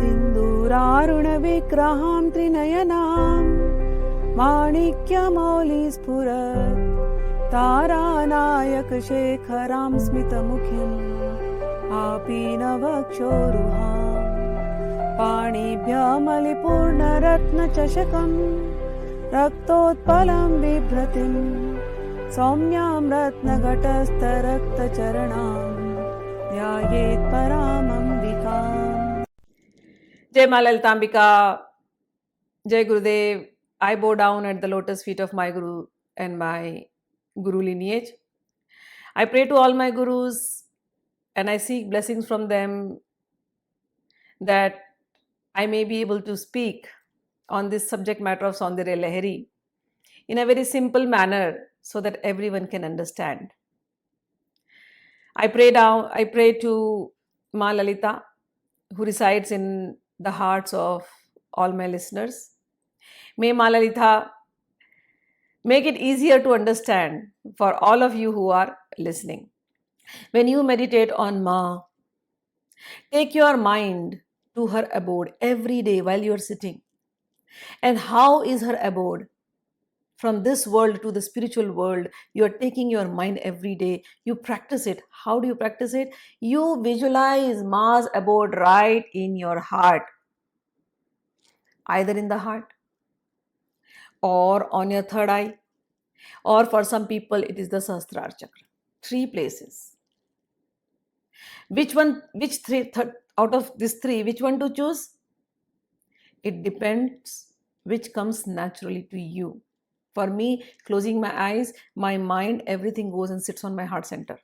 सिन्दूरारुणविग्रहां त्रिनयनां माणिक्यमौलिस्फुरत् तारानायकशेखरां स्मितमुखीम् आपीनवक्षोरुहां पाणिभ्यमलिपूर्णरत्नचषकम् रक्तोत्पलं बिभ्रतिं सौम्यां रत्नघटस्थरक्तचरणां ध्यायेत् परामम्बिकाम्. Jai Ma Lalitambika, Jai Gurudev. I bow down at the lotus feet of my Guru and my Guru lineage. I pray to all my Gurus and I seek blessings from them that I may be able to speak on this subject matter of Soundarya Lahari in a very simple manner so that everyone can understand. I pray to Ma Lalita, who resides in the hearts of all my listeners. May Ma Lalita make it easier to understand for all of you who are listening. When you meditate on Ma, take your mind to her abode every day while you are sitting. And how is her abode? From this world to the spiritual world, you are taking your mind every day. You practice it. How do you practice it? You visualize Ma's abode right in your heart. Either in the heart or on your third eye, or for some people it is the Sahasrara chakra. 3 places. Which out of these 3, which one to choose? It depends which comes naturally to you. For me, closing my eyes, my mind, everything goes and sits on my heart center.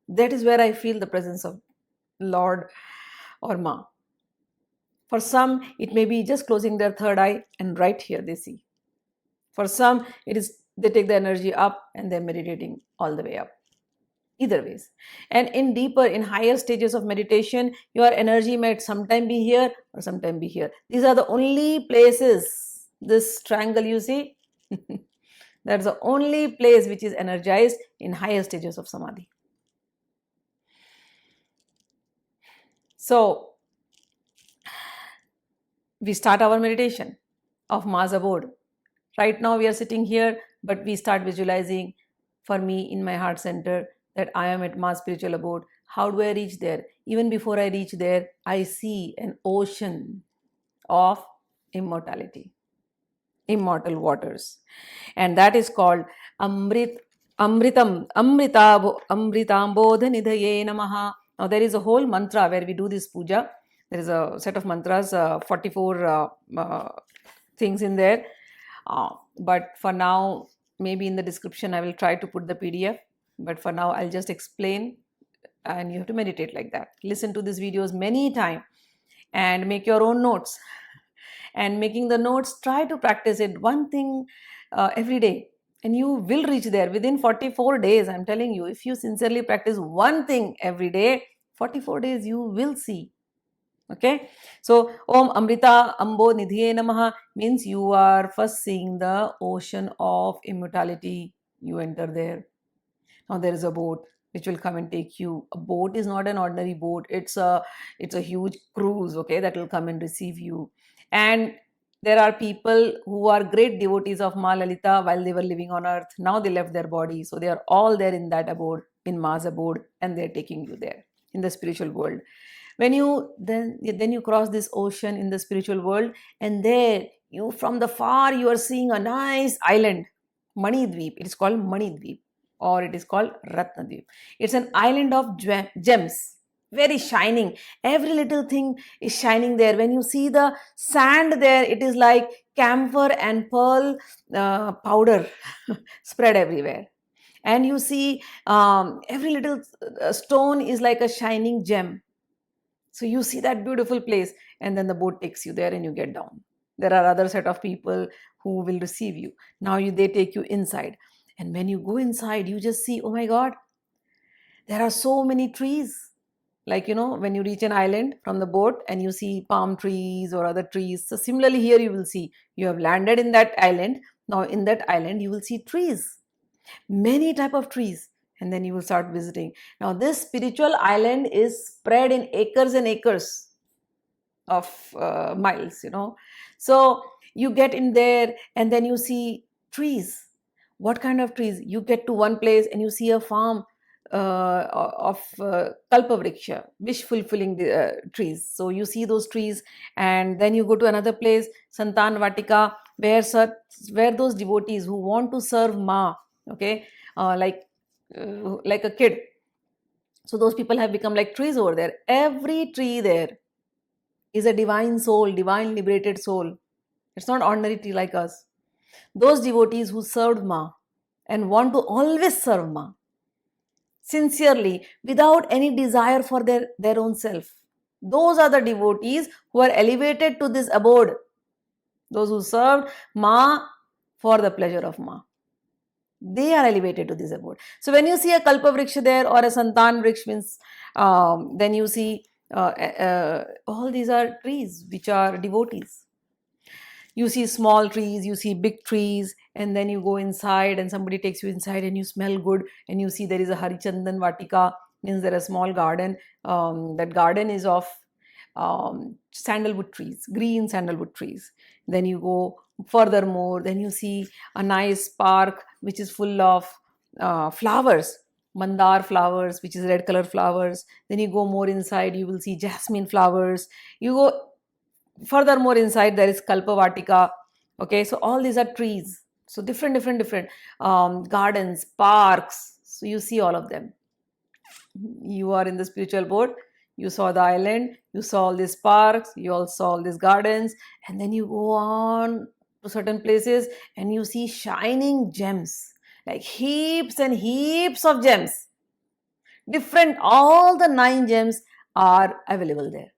That is where I feel the presence of Lord or Ma. For some, it may be just closing their third eye and right here they see. For some, it is they take the energy up and they're meditating all the way up. Either ways. And in higher stages of meditation, your energy might sometime be here or sometime be here. These are the only places, this triangle you see, that's the only place which is energized in higher stages of samadhi. So, we start our meditation of Ma's abode. Right now we are sitting here, but we start visualizing, for me in my heart center, that I am at Ma's spiritual abode. How do I reach there? Even before I reach there, I see an ocean of immortality, immortal waters. And that is called Amritambodha Nidhaye Namaha. Now there is a whole mantra where we do this puja. There is a set of mantras, 44 things in there. But for now, maybe in the description, I will try to put the PDF. But for now, I'll just explain, and you have to meditate like that. Listen to these videos many times and make your own notes. And making the notes, try to practice it one thing every day. And you will reach there within 44 days. I'm telling you, if you sincerely practice one thing every day, 44 days you will see. Okay, so Om Amrita Ambo Nidhiye Namaha means you are first seeing the ocean of immortality. You enter there. Now there is a boat which will come and take you. A boat is not an ordinary boat. It's a huge cruise, okay, that will come and receive you. And there are people who are great devotees of Ma Lalita while they were living on earth. Now they left their body. So they are all there in that abode, in Ma's abode, and they're taking you there in the spiritual world. When you then you cross this ocean in the spiritual world, and there you from the far you are seeing a nice island, Manidweep. It is called Manidweep, or it is called Ratnadweep. It's an island of gems, very shining. Every little thing is shining there. When you see the sand there, it is like camphor and pearl powder spread everywhere. And you see every little stone is like a shining gem. So you see that beautiful place, and then the boat takes you there and you get down. There are other set of people who will receive you. Now they take you inside. And when you go inside, you just see, oh my God, there are so many trees. Like, when you reach an island from the boat and you see palm trees or other trees. So similarly here you will see, you have landed in that island. Now in that island you will see trees, many type of trees. And then you will start visiting. Now this spiritual island is spread in acres and acres. miles, So you get in there and then you see trees. What kind of trees? You get to one place and you see a farm of kalp vriksha, wish fulfilling trees. So you see those trees, and then you go to another place, Santan vatika, where those devotees who want to serve Ma, okay, like a kid. So those people have become like trees over there. Every tree there is a divine soul, divine liberated soul. It's not ordinary tree like us. Those devotees who served Ma and want to always serve Ma sincerely without any desire for their own self. Those are the devotees who are elevated to this abode. Those who served Ma for the pleasure of Ma. They are elevated to this abode. So when you see a kalpa vriksha there or a santan vriksha means, then you see all these are trees which are devotees. You see small trees, you see big trees, and then you go inside and somebody takes you inside and you smell good and you see there is a harichandan vatika, means there is a small garden. That garden is of sandalwood trees, green sandalwood trees. Then you go furthermore, then you see a nice park which is full of flowers, mandar flowers, which is red color flowers. Then you go more inside, you will see jasmine flowers. You go furthermore inside, there is kalpavatika. Okay, so all these are trees. So different gardens, parks. So you see all of them. You are in the spiritual board, you saw the island, you saw all these parks, you all saw all these gardens, and then you go on to certain places and you see shining gems, like heaps and heaps of gems. Different, all the 9 gems are available there.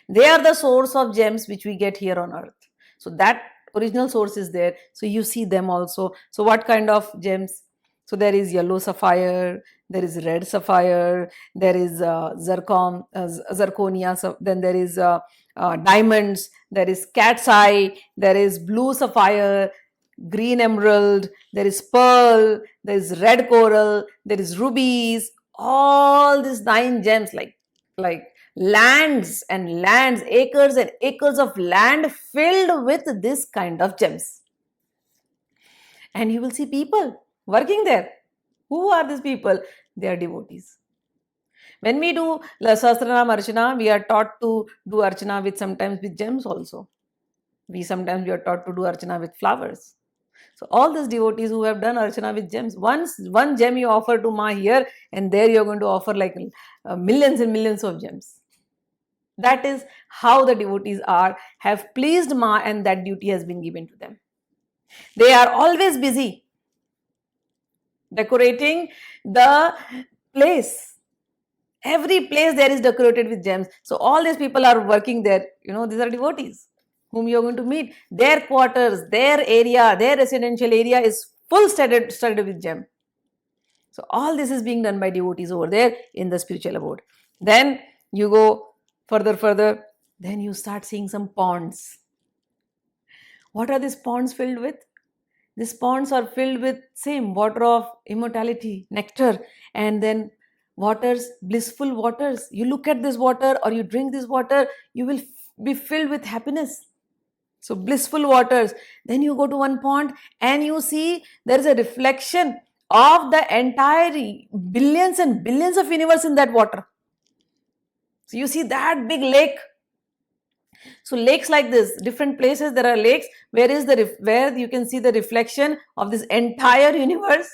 They are the source of gems which we get here on earth. So that original source is there. So you see them also. So what kind of gems? So there is yellow sapphire, there is red sapphire, there is zirconia, then there is diamonds, there is cat's eye, there is blue sapphire, green emerald, there is pearl, there is red coral, there is rubies. All these 9 gems, like lands and lands, acres and acres of land filled with this kind of gems. And you will see people working there. Who are these people? They are devotees. When we do Sahasranam Archana, we are taught to do Archana with sometimes with gems also. Sometimes we are taught to do Archana with flowers. So all these devotees who have done Archana with gems, one gem you offer to Ma here, and there you are going to offer like millions and millions of gems. That is how the devotees have pleased Ma, and that duty has been given to them. They are always busy decorating the place. Every place there is decorated with gems. So all these people are working there. These are devotees whom you are going to meet. Their quarters, their area, their residential area is full studded with gem. So all this is being done by devotees over there in the spiritual abode. Then you go further, then you start seeing some ponds. What are these ponds filled with? These ponds are filled with same water of immortality, nectar, and then waters, blissful waters. You look at this water or you drink this water, you will be filled with happiness. So blissful waters. Then you go to one pond and you see there is a reflection of the entire billions and billions of universe in that water. So you see that big lake. So lakes like this, different places there are lakes where you can see the reflection of this entire universe.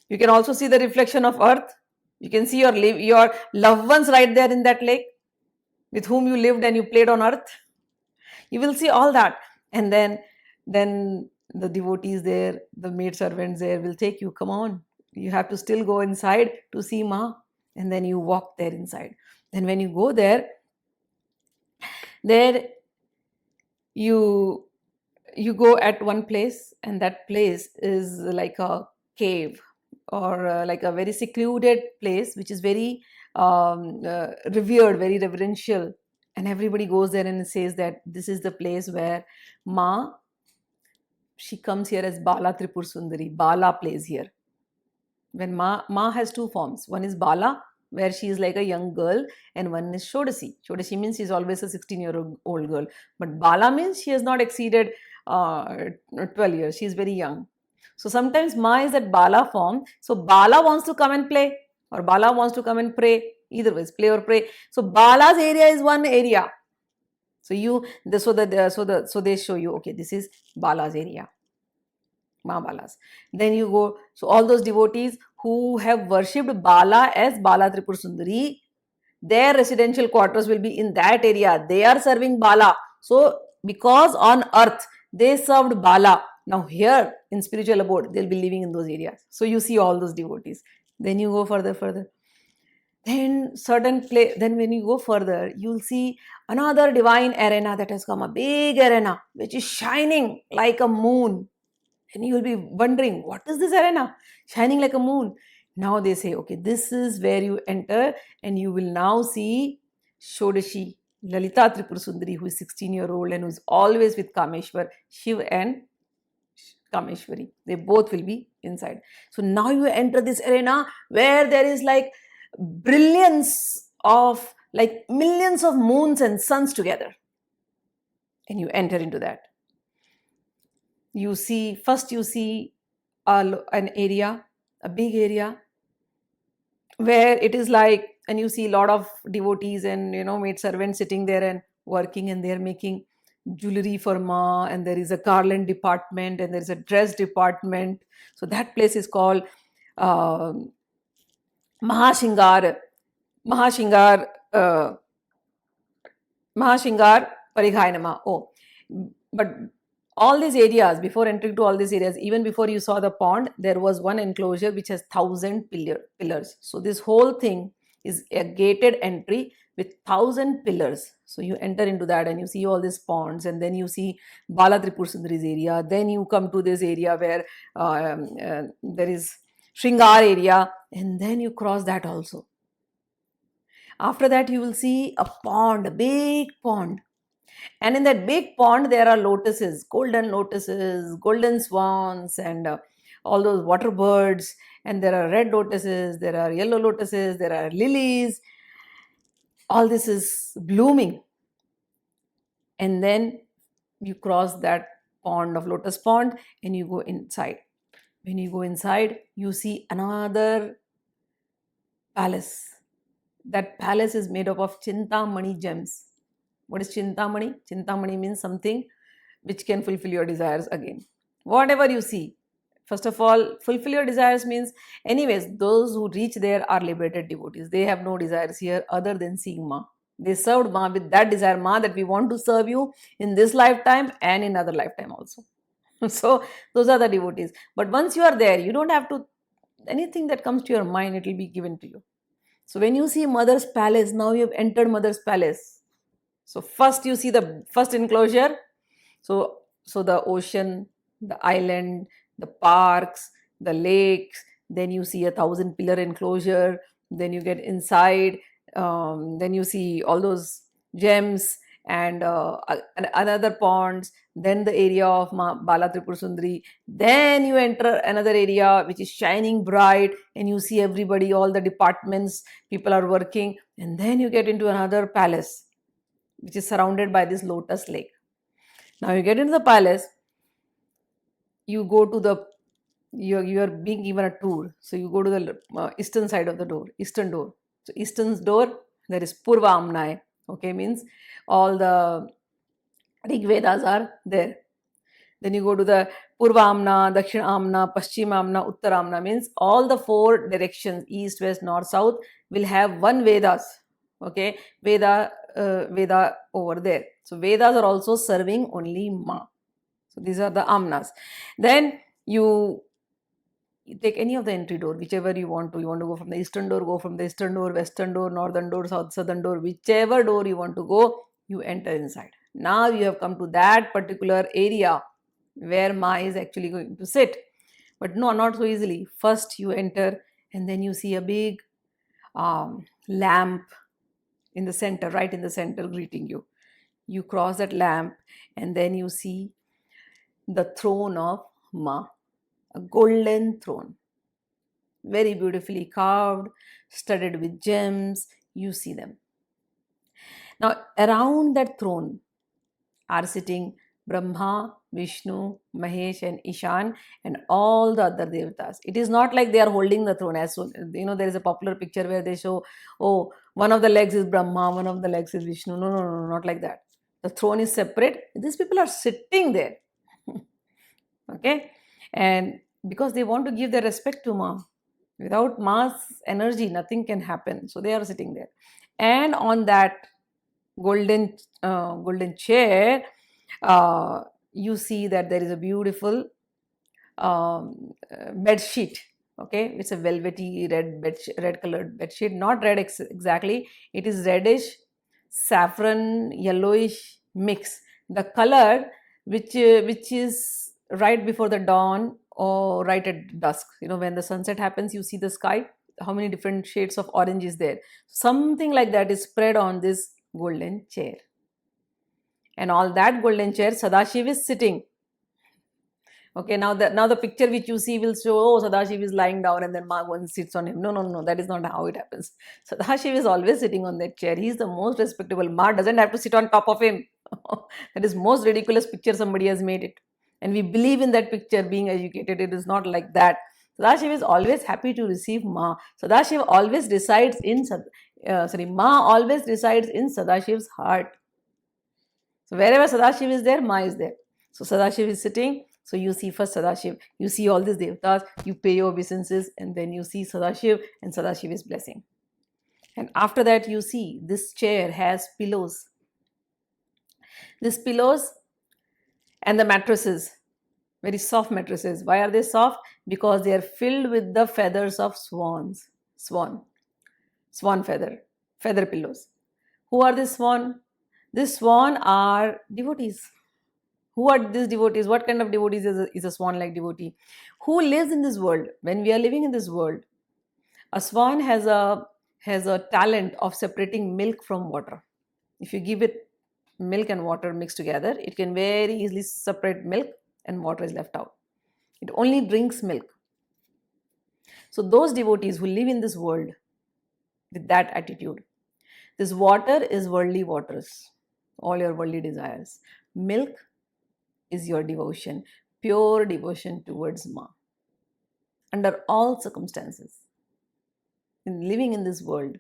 You can also see the reflection of earth. You can see your loved ones right there in that lake with whom you lived and you played on earth. You will see all that. And then the devotees there, the maid servants there will take you, come on. You have to still go inside to see Ma. And then you walk there inside. Then when you go there you go at one place, and that place is like a cave or like a very secluded place which is very revered, very reverential, and everybody goes there and says that this is the place where Ma, she comes here as Bala Tripur Sundari. Bala plays here. When Ma has 2 forms. One is Bala, where she is like a young girl, and one is Shodashi. Shodashi means she's always a 16-year-old girl. But Bala means she has not exceeded 12 years. She is very young. So sometimes Ma is at Bala form. So Bala wants to come and play, or Bala wants to come and pray. Either ways, play or pray. So Bala's area is one area. So so they show you, okay, this is Bala's area. Balas. Then you go, so all those devotees who have worshipped Bala as Bala Tripura Sundari, their residential quarters will be in that area. They are serving Bala. So because on earth they served Bala, now here in spiritual abode they'll be living in those areas. So you see all those devotees. Then you go further. Then then when you go further, you'll see another divine arena that has come, a big arena which is shining like a moon. And you will be wondering, what is this arena? Shining like a moon. Now they say, okay, this is where you enter, and you will now see Shodashi, Lalita Tripura Sundari, who is 16-year-old and who is always with Kameshwar, Shiv and Kameshwari. They both will be inside. So now you enter this arena where there is like brilliance of like millions of moons and suns together. And you enter into that. You see an area, a big area, where it is like, and you see a lot of devotees and maid servants sitting there and working, and they're making jewellery for Ma, and there is a garland department and there is a dress department. So that place is called Mahashingar Parighayanama. Oh, but all these areas, before entering to all these areas, even before you saw the pond, there was one enclosure which has 1,000 pillars. So this whole thing is a gated entry with 1,000 pillars. So you enter into that and you see all these ponds, and then you see Bala Tripura Sundari's area. Then you come to this area where there is Shringar area, and then you cross that also. After that, you will see a pond, a big pond. And in that big pond, there are lotuses, golden swans, and all those water birds. And there are red lotuses, there are yellow lotuses, there are lilies. All this is blooming. And then you cross that pond of lotus pond and you go inside. When you go inside, you see another palace. That palace is made up of Chintamani gems. What is Chintamani? Chintamani means something which can fulfill your desires again. Whatever you see. First of all, fulfill your desires means, anyways, those who reach there are liberated devotees. They have no desires here other than seeing Ma. They served Ma with that desire, Ma, that we want to serve you in this lifetime and in other lifetime also. So those are the devotees. But once you are there, you don't have to, anything that comes to your mind, it will be given to you. So when you see Mother's Palace, now you have entered Mother's Palace. So first you see the first enclosure. So the ocean, the island, the parks, the lakes. Then you see 1,000 pillar enclosure. Then you get inside. Then you see all those gems and another ponds. Then the area of Bala Tripura Sundari. Then you enter another area which is shining bright, and you see everybody, all the departments, people are working. And then you get into another palace which is surrounded by this lotus lake. Now you get into the palace, you go to you are being given a tour. So you go to the eastern side of the door, eastern door. So eastern door, there is Purva Amnai. Okay, means all the Rig Vedas are there. Then you go to the Purva Amna, Dakshina Amna, Paschima Amna, Uttara Amna, means all the four directions, east, west, north, south, will have one Vedas. Okay, Veda over there. So Vedas are also serving only Ma. So these are the Amnas. Then you take any of the entry door, whichever you want to. You want to go from the eastern door, go from the eastern door, western door, northern door, southern door, whichever door you want to go, you enter inside. Now you have come to that particular area where Ma is actually going to sit. But no, not so easily. First you enter, and then you see a big lamp in the center, right in the center, greeting you. You cross that lamp, and then you see the throne of Ma, a golden throne. very beautifully carved, studded with gems. You see them. Now, around that throne are sitting Brahma, Vishnu, Mahesh, and Ishan, and all the other devatas. It is not like they are holding the throne. As soon, there is a popular picture where they show, oh, one of the legs is Brahma, one of the legs is Vishnu. No, no, no, no, not like that. The throne is separate. These people are sitting there. Okay, and because they want to give their respect to Ma. Without Ma's energy, nothing can happen. So they are sitting there, and on that golden chair, you see that there is a beautiful bed sheet. Okay, it's a velvety red colored bed sheet. Not red exactly. It is reddish, saffron, yellowish mix. The color which is right before the dawn or right at dusk. When the sunset happens, you see the sky. How many different shades of orange is there? Something like that is spread on this golden chair. And all that golden chair, Sadashiv is sitting. Okay, now the picture which you see will show, oh, Sadashiv is lying down and then Ma one sits on him. No, no, no, that is not how it happens. Sadashiv is always sitting on that chair. He is the most respectable. Ma doesn't have to sit on top of him. That is most ridiculous picture somebody has made it. And we believe in that picture being educated. It is not like that. Sadashiv is always happy to receive Ma. Sadashiv always resides in Ma always resides in Sadashiv's heart. So wherever Sadashiv is there, Ma is there. So Sadashiv is sitting. So you see first Sadashiv, you see all these devatas, you pay your obeisances, and then you see Sadashiv, and Sadashiv is blessing. And after that, you see this chair has pillows. These pillows and the mattresses, very soft mattresses. Why are they soft? Because they are filled with the feathers of swan feather pillows. Who are these swan? These swan are devotees. Who are these devotees? What kind of devotees is a swan-like devotee? Who lives in this world? When we are living in this world, a swan has a talent of separating milk from water. If you give it milk and water mixed together, it can very easily separate milk and water is left out. It only drinks milk. So those devotees who live in this world with that attitude, this water is worldly waters, all your worldly desires. Milk is your devotion, pure devotion towards Ma. Under all circumstances, in living in this world,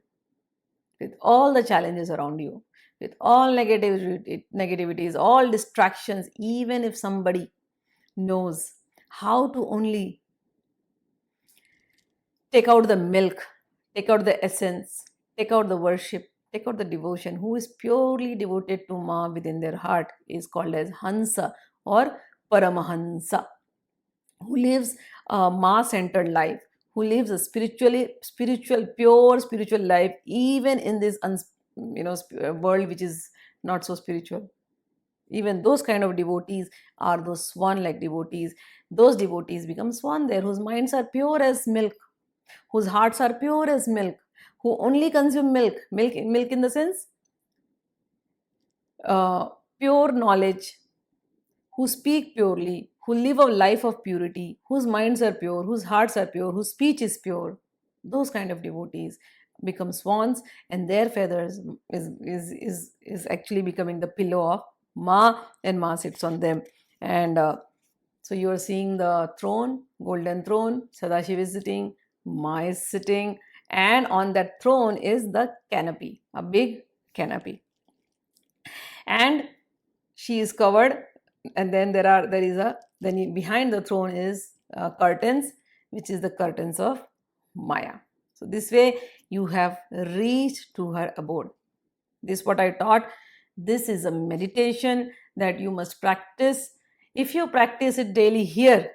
with all the challenges around you, with all negativities, all distractions, even if somebody knows how to only take out the milk, take out the essence, take out the worship, take out the devotion, who is purely devoted to Ma within their heart, is called as Hansa or Paramahansa, who lives a Ma-centered life, who lives a pure spiritual life, even in this world which is not so spiritual. Even those kind of devotees are those swan-like devotees. Those devotees become swan there, whose minds are pure as milk, whose hearts are pure as milk, who only consume milk in the sense pure knowledge, who speak purely, who live a life of purity, whose minds are pure, whose hearts are pure, whose speech is pure. Those kind of devotees become swans, and their feathers is actually becoming the pillow of Ma, and Ma sits on them. And so you are seeing the throne, golden throne, Sadashiv is sitting, Ma is sitting, and on that throne is the canopy, a big canopy. And she is covered, and then then behind the throne is curtains, which is the curtains of Maya. So this way you have reached to her abode. This is what I taught. This is a meditation that you must practice. If you practice it daily here,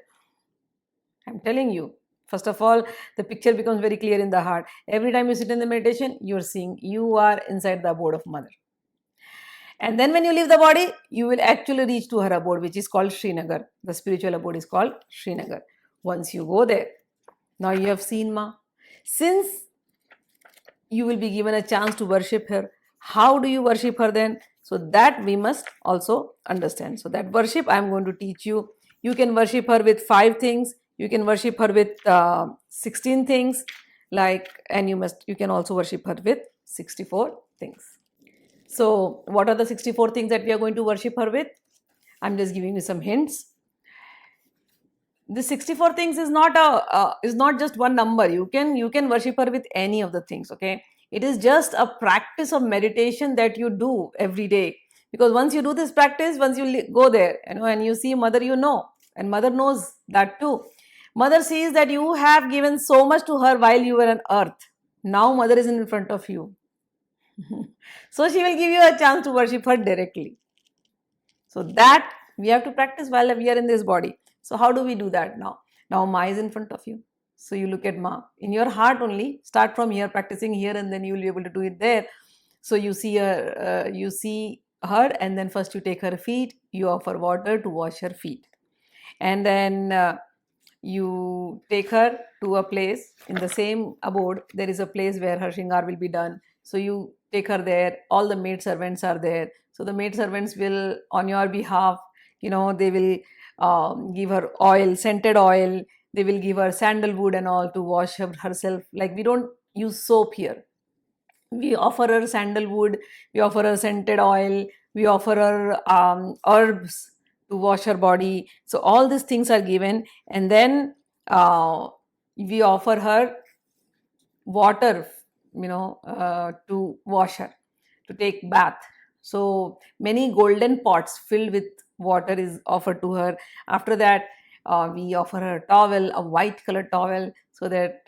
I'm telling you, first of all, the picture becomes very clear in the heart. Every time you sit in the meditation, you're seeing you are inside the abode of Mother. And then when you leave the body, you will actually reach to her abode, which is called Srinagar. The spiritual abode is called Srinagar. Once you go there, now you have seen Ma. Since you will be given a chance to worship her, how do you worship her then? So that we must also understand. So that worship I am going to teach you. You can worship her with 5 things. You can worship her with 16 things, and you can also worship her with 64 things. So what are the 64 things that we are going to worship her with? I'm just giving you some hints. The 64 things is not just one number. You can worship her with any of the things. Okay, it is just a practice of meditation that you do every day. Because once you do this practice, once you go there, and you see mother, and mother knows that too. Mother sees that you have given so much to her while you were on earth. Now mother is in front of you. So she will give you a chance to worship her directly. So that we have to practice while we are in this body. So how do we do that now? Now Ma is in front of you. So you look at Ma in your heart only. Start from here, practicing here, and then you will be able to do it there. So you see her, and then first you take her feet. You offer water to wash her feet, and then you take her to a place in the same abode. There is a place where her shringar will be done. So you take her there. All the maid servants are there. So the maid servants will, on your behalf, they will give her oil, scented oil. They will give her sandalwood and all to wash herself. Like, we don't use soap here. We offer her sandalwood. We offer her scented oil. We offer her herbs to wash her body. So all these things are given, and then we offer her water, to wash her, to take bath. So many golden pots filled with water is offered to her. After that, we offer her a towel, a white colored towel, so that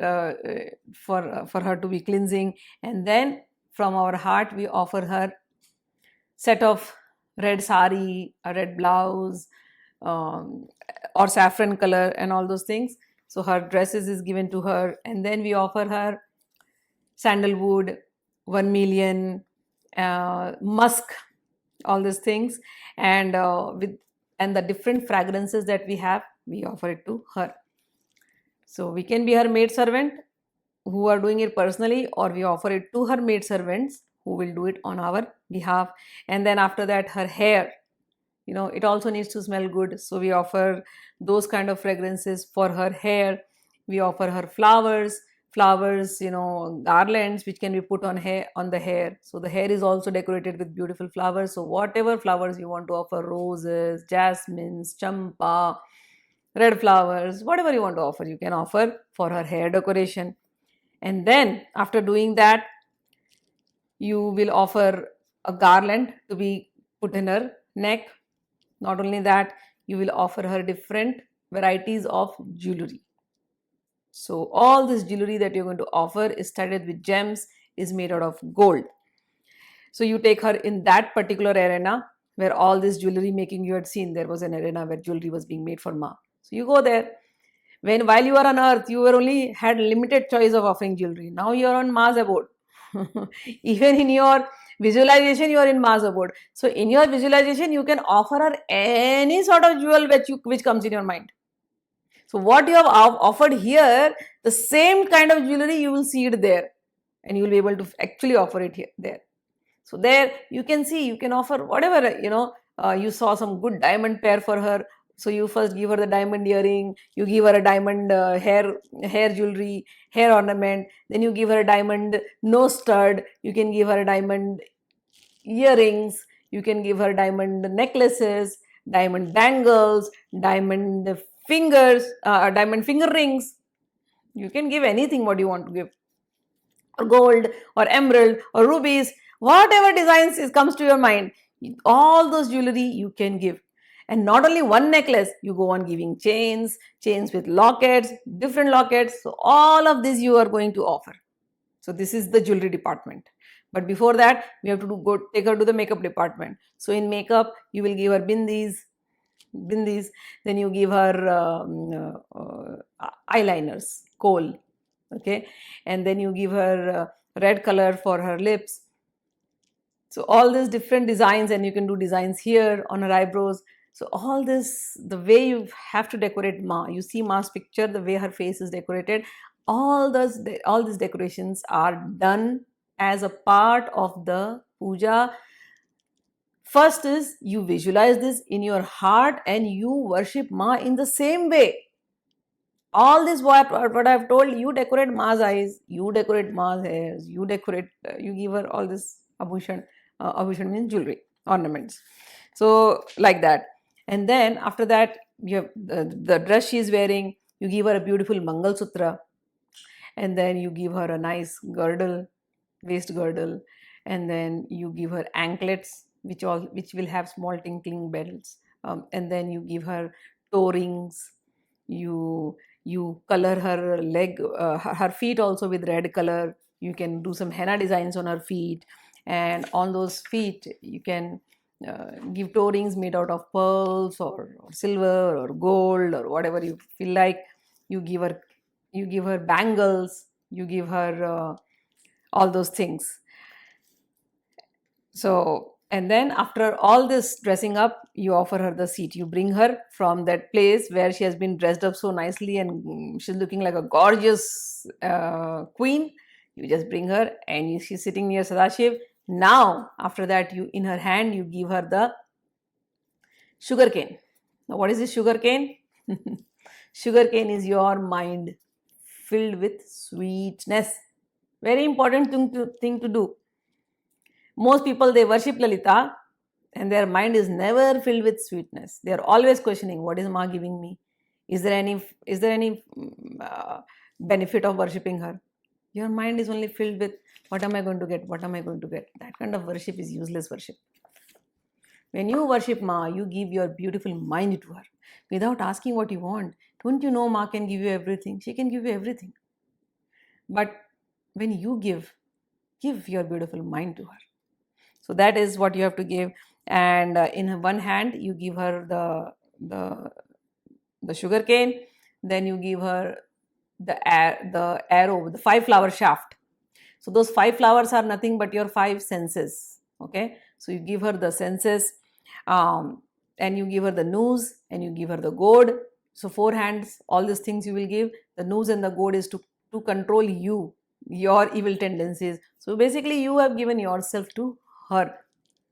for her to be cleansing. And then from our heart, we offer her set of red sari, a red blouse, or saffron color, and all those things. So her dresses is given to her, and then we offer her sandalwood, 1 million, musk, all these things, and the different fragrances that we have, we offer it to her. So we can be her maid servant who are doing it personally, or we offer it to her maid servants who will do it on our behalf. And then after that, her hair, it also needs to smell good. So we offer those kind of fragrances for her hair. We offer her flowers, garlands which can be put on the hair. So the hair is also decorated with beautiful flowers. So whatever flowers you want to offer, roses, jasmines, champa, red flowers, whatever you want to offer, you can offer for her hair decoration. And then after doing that, you will offer a garland to be put in her neck. Not only that, you will offer her different varieties of jewelry. So all this jewelry that you're going to offer is studded with gems, is made out of gold. So you take her in that particular arena where all this jewelry making you had seen. There was an arena where jewelry was being made for Ma. So you go there. While you are on earth, you were only had limited choice of offering jewelry. Now you are on Ma's abode. Even in your visualization, you are in Ma's abode. So in your visualization, you can offer her any sort of jewel which comes in your mind. So what you have offered here, the same kind of jewelry, you will see it there, and you will be able to actually offer it there. So there you can see, you can offer whatever, you saw some good diamond pair for her. So you first give her the diamond earring, you give her a diamond hair jewelry, hair ornament, then you give her a diamond nose stud, you can give her a diamond earrings, you can give her diamond necklaces, diamond bangles, diamond fingers, diamond finger rings. You can give anything what you want to give, or gold, or emerald, or rubies, whatever designs comes to your mind. All those jewelry you can give. And not only one necklace, you go on giving chains with lockets, different lockets. So all of this you are going to offer. So this is the jewelry department. But before that, we have to go take her to the makeup department. So in makeup, you will give her bindis, then you give her eyeliners, kohl, okay, and then you give her red color for her lips. So all these different designs, and you can do designs here on her eyebrows. So all this, the way you have to decorate Ma, you see Ma's picture, the way her face is decorated, all these decorations are done as a part of the puja. First is you visualize this in your heart and you worship Ma in the same way. All this what I've told you, decorate Ma's eyes, you decorate Ma's hairs, you decorate, you give her all this abhushan. Abhushan means jewelry, ornaments. So like that. And then after that, you have the dress she is wearing, you give her a beautiful Mangal Sutra, and then you give her a nice girdle, waist girdle, and then you give her anklets, which will have small tinkling bells, and then you give her toe rings. You color her leg, her feet also with red color. You can do some henna designs on her feet, and on those feet you can give toe rings made out of pearls or silver or gold or whatever you feel like. You give her bangles, you give her all those things. So, and then after all this dressing up, you offer her the seat. You bring her from that place where she has been dressed up so nicely and she's looking like a gorgeous queen. You just bring her and she's sitting near Sadashiv. Now, after that, you in her hand, you give her the sugar cane. Now, what is this sugar cane? Sugar cane is your mind filled with sweetness. Very important thing to do. Most people, they worship Lalita and their mind is never filled with sweetness. They are always questioning, what is Ma giving me? Is there any benefit of worshipping her? Your mind is only filled with, what am I going to get? What am I going to get? That kind of worship is useless worship. When you worship Ma, you give your beautiful mind to her without asking what you want. Don't you know Ma can give you everything? She can give you everything. But when you give your beautiful mind to her. So that is what you have to give. And in one hand, you give her the sugar cane. Then you give her the arrow, the 5-flower shaft. So those 5 flowers are nothing but your 5 senses. Okay. So you give her the senses, and you give her the noose, and you give her the goad. So 4 hands, all these things you will give. The noose and the goad is to control you, your evil tendencies. So basically, you have given yourself to her.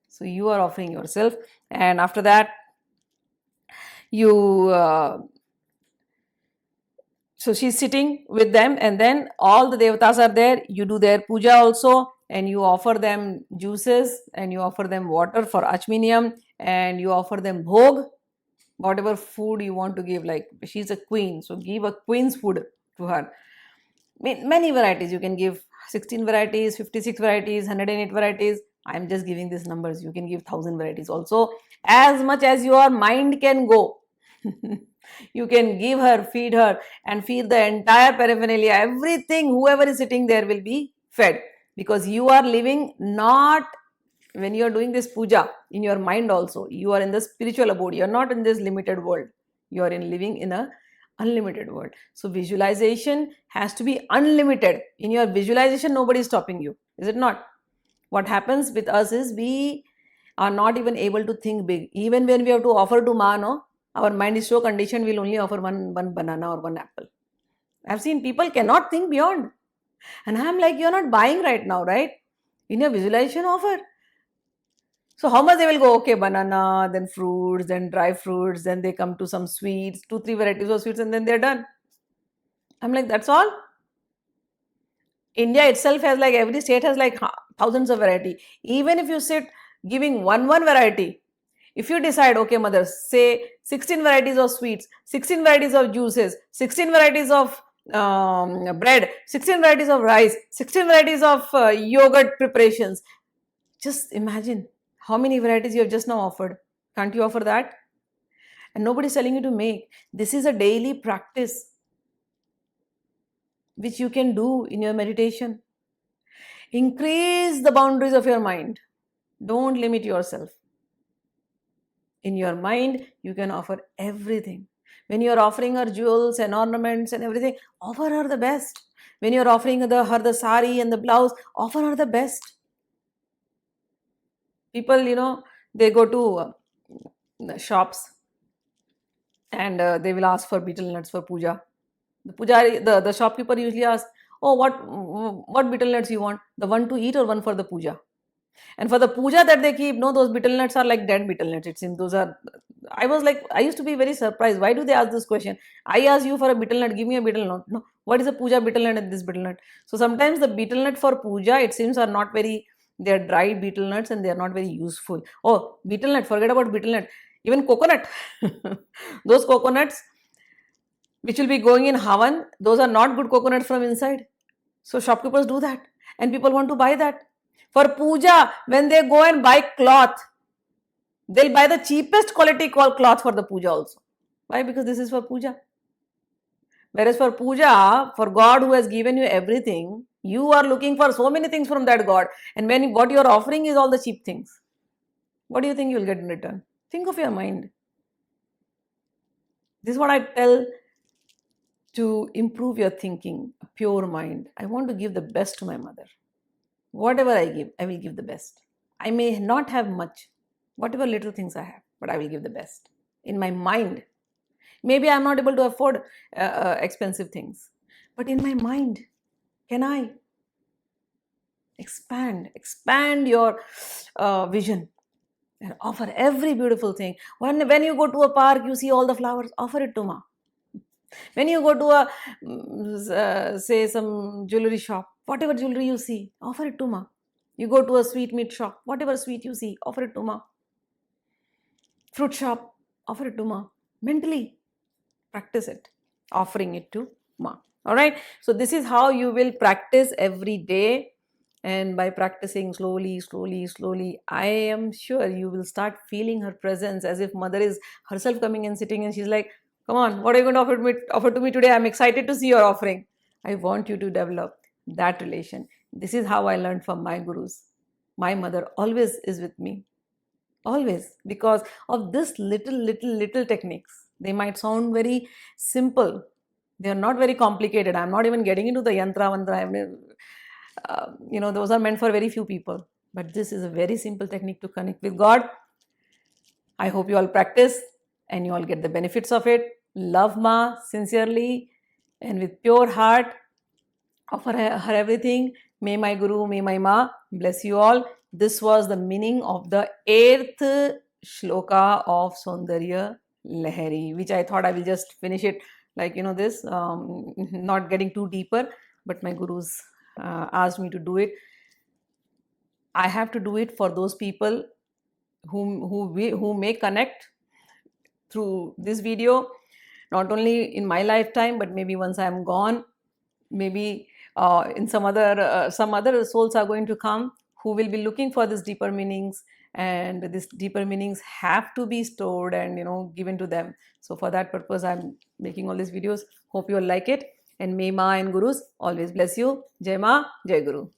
So you are offering yourself, and after that, you. So she's sitting with them, and then all the devatas are there. You do their puja also, and you offer them juices, and you offer them water for achminiam, and you offer them bhog, whatever food you want to give. Like she's a queen, so give a queen's food to her. Many varieties you can give, 16 varieties, 56 varieties, 108 varieties. I'm just giving these numbers. You can give 1,000 varieties also, as much as your mind can go. You can give her, feed her, and feed the entire paraphernalia. Everything, whoever is sitting there will be fed, because you are living not, when you are doing this puja in your mind also, you are in the spiritual abode. You are not in this limited world. You are living in a unlimited world. So visualization has to be unlimited. In your visualization, nobody is stopping you. Is it not? What happens with us is we are not even able to think big. Even when we have to offer to Ma, no, our mind is so conditioned, we'll only offer one banana or one apple. I've seen people cannot think beyond. And I'm like, you're not buying right now, right? In your visualization offer. So how much they will go? Okay, banana, then fruits, then dry fruits, then they come to some sweets, 2-3 varieties of sweets, and then they're done. I'm like, that's all? India itself has like, every state has like thousands of variety. Even if you sit giving one variiety, if you decide, okay, mother, say 16 varieties of sweets, 16 varieties of juices, 16 varieties of bread, 16 varieties of rice, 16 varieties of yogurt preparations. Just imagine how many varieties you have just now offered. Can't you offer that? And nobody's telling you to make. This is a daily practice which you can do in your meditation. Increase the boundaries of your mind. Don't limit yourself. In your mind, you can offer everything. When you are offering her jewels and ornaments and everything, offer her the best. When you are offering her the sari and the blouse, offer her the best. People, they go to shops and they will ask for betel nuts for puja. The shopkeeper usually asks, oh, what betel nuts you want? The one to eat or one for the puja? And for the puja that they keep, no, those betel nuts are like dead betel nuts. It seems those are I was like, I used to be very surprised. Why do they ask this question? I ask you for a betel nut, give me a betel nut. No, what is a puja betel nut and this betel nut? So sometimes the betel nut for puja, it seems, are not very, they are dried betel nuts and they are not very useful. Oh, betel nut, forget about betel nut. Even coconut. Those coconuts which will be going in Havan, those are not good coconuts from inside. So shopkeepers do that and people want to buy that. For puja, when they go and buy cloth, they'll buy the cheapest quality cloth for the puja also. Why? Because this is for puja. Whereas for puja, for God who has given you everything, you are looking for so many things from that God. And when what you are offering is all the cheap things, what do you think you will get in return? Think of your mind. This is what I tell to improve your thinking, a pure mind. I want to give the best to my mother. Whatever I give, I will give the best. I may not have much, whatever little things I have, but I will give the best. In my mind, maybe I'm not able to afford expensive things, but in my mind, can I expand your vision and offer every beautiful thing. When you go to a park, you see all the flowers, offer it to Ma. When you go to a, say, some jewellery shop, whatever jewellery you see, offer it to Ma. You go to a sweet meat shop, whatever sweet you see, offer it to Ma. Fruit shop, offer it to Ma. Mentally, practice it, offering it to Ma. All right. So this is how you will practice every day. And by practicing slowly, I am sure you will start feeling her presence as if mother is herself coming and sitting and she's like, come on, what are you going to offer to me today? I'm excited to see your offering. I want you to develop that relation. This is how I learned from my gurus. My mother always is with me. Always. Because of this little techniques. They might sound very simple. They are not very complicated. I'm not even getting into the yantra, mantra. Those are meant for very few people. But this is a very simple technique to connect with God. I hope you all practice and you all get the benefits of it. Love Ma sincerely and with pure heart. Offer her everything. May my Guru, may my Ma bless you all. This was the meaning of the 8th shloka of Soundarya Lahari, which I thought I will just finish it like, this, not getting too deeper. But my Gurus asked me to do it. I have to do it for those people who may connect through this video, not only in my lifetime, but maybe once I am gone, maybe in some other souls are going to come who will be looking for these deeper meanings, and these deeper meanings have to be stored and given to them. So for that purpose, I'm making all these videos. Hope you all like it, and may Ma and Gurus always bless you. Jai Ma, Jai Guru.